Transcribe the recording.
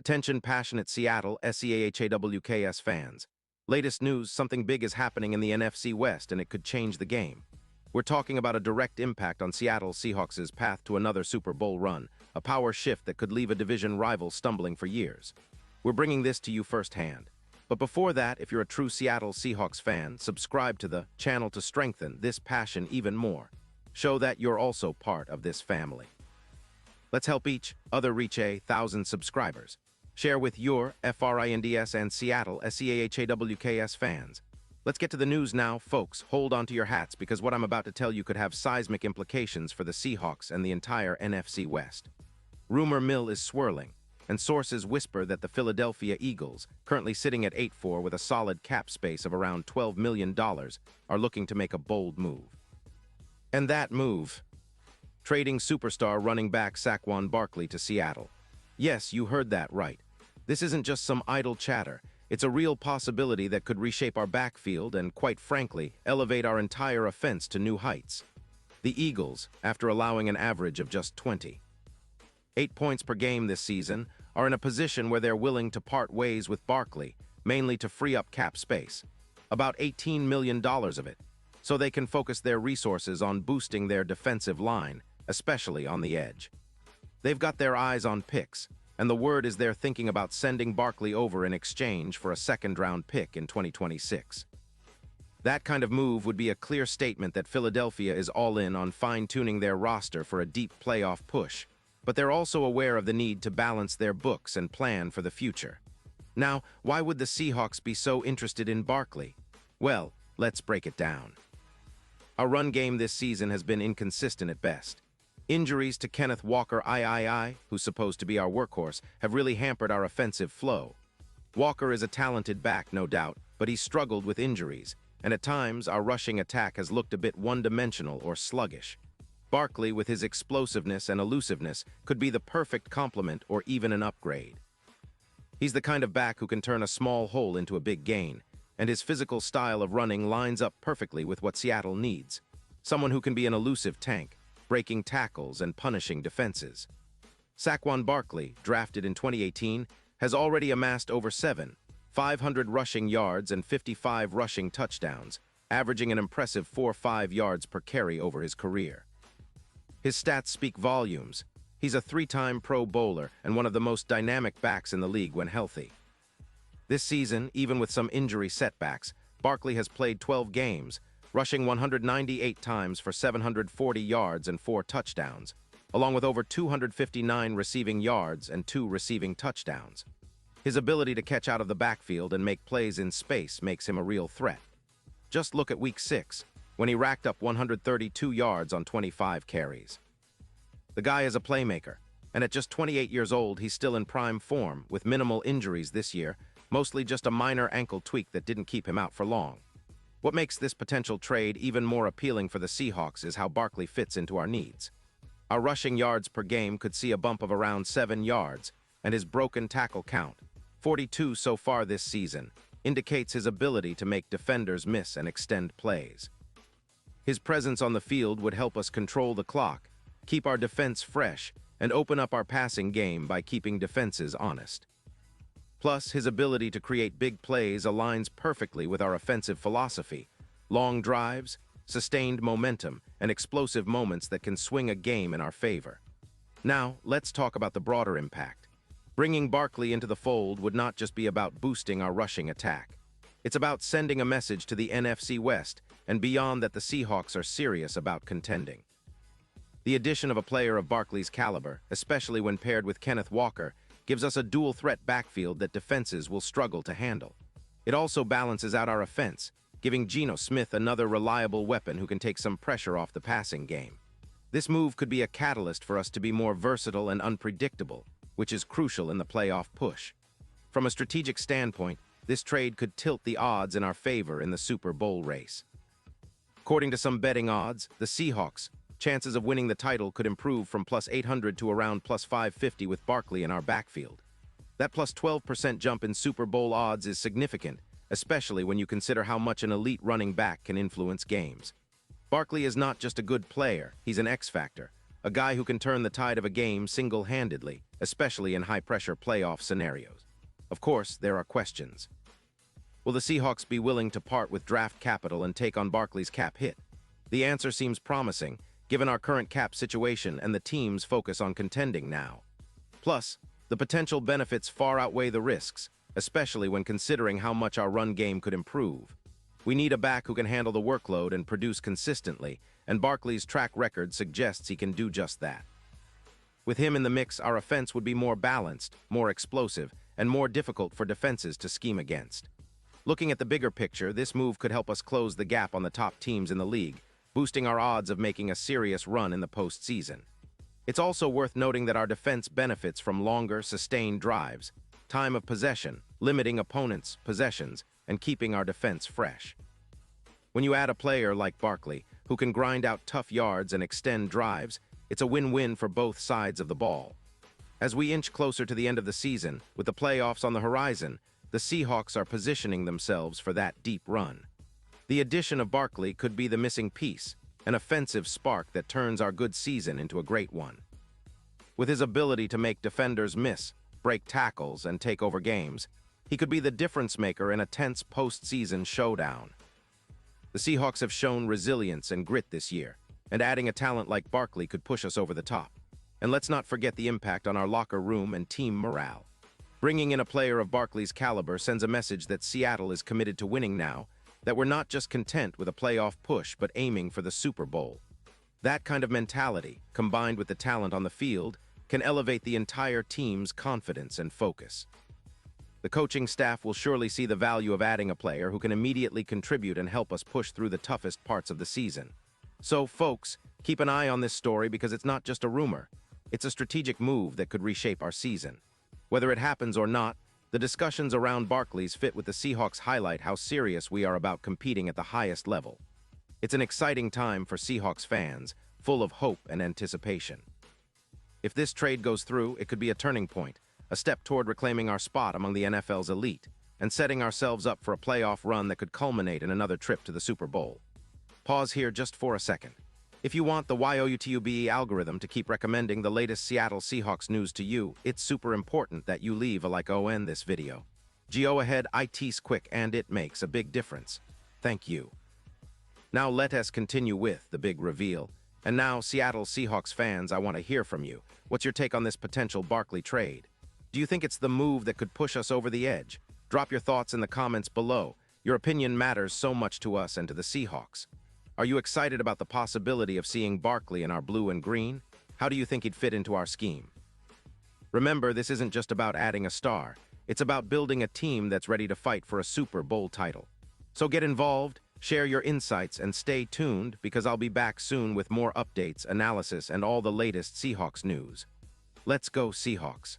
Attention passionate Seattle Seahawks fans. Latest news, something big is happening in the NFC West and it could change the game. We're talking about a direct impact on Seattle Seahawks' path to another Super Bowl run, a power shift that could leave a division rival stumbling for years. We're bringing this to you firsthand. But before that, if you're a true Seattle Seahawks fan, subscribe to the channel to strengthen this passion even more. Show that you're also part of this family. Let's help each other reach 1,000 subscribers. Share with your FRINDS and Seattle SEAHAWKS fans. Let's get to the news now, folks. Hold on to your hats because what I'm about to tell you could have seismic implications for the Seahawks and the entire NFC West. Rumor mill is swirling, and sources whisper that the Philadelphia Eagles, currently sitting at 8-4 with a solid cap space of around $12 million, are looking to make a bold move. And that move: trading superstar running back Saquon Barkley to Seattle. Yes, you heard that right. This isn't just some idle chatter. It's a real possibility that could reshape our backfield and, quite frankly, elevate our entire offense to new heights. The Eagles, after allowing an average of just 28 points per game this season, are in a position where they're willing to part ways with Barkley, mainly to free up cap space, about $18 million of it, so they can focus their resources on boosting their defensive line, especially on the edge. They've got their eyes on picks, and the word is they're thinking about sending Barkley over in exchange for a second-round pick in 2026. That kind of move would be a clear statement that Philadelphia is all in on fine-tuning their roster for a deep playoff push, but they're also aware of the need to balance their books and plan for the future. Now, why would the Seahawks be so interested in Barkley? Well, let's break it down. Our run game this season has been inconsistent at best. Injuries to Kenneth Walker III, who's supposed to be our workhorse, have really hampered our offensive flow. Walker is a talented back, no doubt, but he's struggled with injuries, and at times our rushing attack has looked a bit one-dimensional or sluggish. Barkley, with his explosiveness and elusiveness, could be the perfect complement or even an upgrade. He's the kind of back who can turn a small hole into a big gain, and his physical style of running lines up perfectly with what Seattle needs. Someone who can be an elusive tank, breaking tackles and punishing defenses. Saquon Barkley, drafted in 2018, has already amassed over 500 rushing yards and 55 rushing touchdowns, averaging an impressive 4.5 yards per carry over his career. His stats speak volumes. He's a 3-time Pro Bowler and one of the most dynamic backs in the league when healthy. This season, even with some injury setbacks, Barkley has played 12 games, rushing 198 times for 740 yards and 4 touchdowns, along with over 259 receiving yards and 2 receiving touchdowns. His ability to catch out of the backfield and make plays in space makes him a real threat. Just look at Week 6, when he racked up 132 yards on 25 carries. The guy is a playmaker, and at just 28 years old, he's still in prime form, with minimal injuries this year, mostly just a minor ankle tweak that didn't keep him out for long. What makes this potential trade even more appealing for the Seahawks is how Barkley fits into our needs. Our rushing yards per game could see a bump of around 7 yards, and his broken tackle count, 42 so far this season, indicates his ability to make defenders miss and extend plays. His presence on the field would help us control the clock, keep our defense fresh, and open up our passing game by keeping defenses honest. Plus, his ability to create big plays aligns perfectly with our offensive philosophy: long drives, sustained momentum, and explosive moments that can swing a game in our favor. Now, let's talk about the broader impact. Bringing Barkley into the fold would not just be about boosting our rushing attack. It's about sending a message to the NFC West and beyond that the Seahawks are serious about contending. The addition of a player of Barkley's caliber, especially when paired with Kenneth Walker, gives us a dual-threat backfield that defenses will struggle to handle. It also balances out our offense, giving Geno Smith another reliable weapon who can take some pressure off the passing game. This move could be a catalyst for us to be more versatile and unpredictable, which is crucial in the playoff push. From a strategic standpoint, this trade could tilt the odds in our favor in the Super Bowl race. According to some betting odds, the Seahawks' chances of winning the title could improve from plus 800 to around plus 550 with Barkley in our backfield. That plus 12% jump in Super Bowl odds is significant, especially when you consider how much an elite running back can influence games. Barkley is not just a good player, he's an X-factor, a guy who can turn the tide of a game single-handedly, especially in high-pressure playoff scenarios. Of course, there are questions. Will the Seahawks be willing to part with draft capital and take on Barkley's cap hit? The answer seems promising, given our current cap situation and the team's focus on contending now. Plus, the potential benefits far outweigh the risks, especially when considering how much our run game could improve. We need a back who can handle the workload and produce consistently, and Barkley's track record suggests he can do just that. With him in the mix, our offense would be more balanced, more explosive, and more difficult for defenses to scheme against. Looking at the bigger picture, this move could help us close the gap on the top teams in the league, boosting our odds of making a serious run in the postseason. It's also worth noting that our defense benefits from longer, sustained drives, time of possession, limiting opponents' possessions, and keeping our defense fresh. When you add a player like Barkley, who can grind out tough yards and extend drives, it's a win-win for both sides of the ball. As we inch closer to the end of the season, with the playoffs on the horizon, the Seahawks are positioning themselves for that deep run. The addition of Barkley could be the missing piece, an offensive spark that turns our good season into a great one. With his ability to make defenders miss, break tackles, and take over games, he could be the difference-maker in a tense postseason showdown. The Seahawks have shown resilience and grit this year, and adding a talent like Barkley could push us over the top. And let's not forget the impact on our locker room and team morale. Bringing in a player of Barkley's caliber sends a message that Seattle is committed to winning now, that we're not just content with a playoff push but aiming for the Super Bowl. That kind of mentality, combined with the talent on the field, can elevate the entire team's confidence and focus. The coaching staff will surely see the value of adding a player who can immediately contribute and help us push through the toughest parts of the season. So, folks, keep an eye on this story because it's not just a rumor. It's a strategic move that could reshape our season. Whether it happens or not, the discussions around Barkley's fit with the Seahawks highlight how serious we are about competing at the highest level. It's an exciting time for Seahawks fans, full of hope and anticipation. If this trade goes through, it could be a turning point, a step toward reclaiming our spot among the NFL's elite, and setting ourselves up for a playoff run that could culminate in another trip to the Super Bowl. Pause here just for a second. If you want the YOUTUBE algorithm to keep recommending the latest Seattle Seahawks news to you, it's super important that you leave a like on this video. Go ahead, it's quick and it makes a big difference. Thank you. Now let us continue with the big reveal. And now, Seattle Seahawks fans, I want to hear from you. What's your take on this potential Barkley trade? Do you think it's the move that could push us over the edge? Drop your thoughts in the comments below. Your opinion matters so much to us and to the Seahawks. Are you excited about the possibility of seeing Barkley in our blue and green? How do you think he'd fit into our scheme? Remember, this isn't just about adding a star. It's about building a team that's ready to fight for a Super Bowl title. So get involved, share your insights, and stay tuned because I'll be back soon with more updates, analysis, and all the latest Seahawks news. Let's go, Seahawks.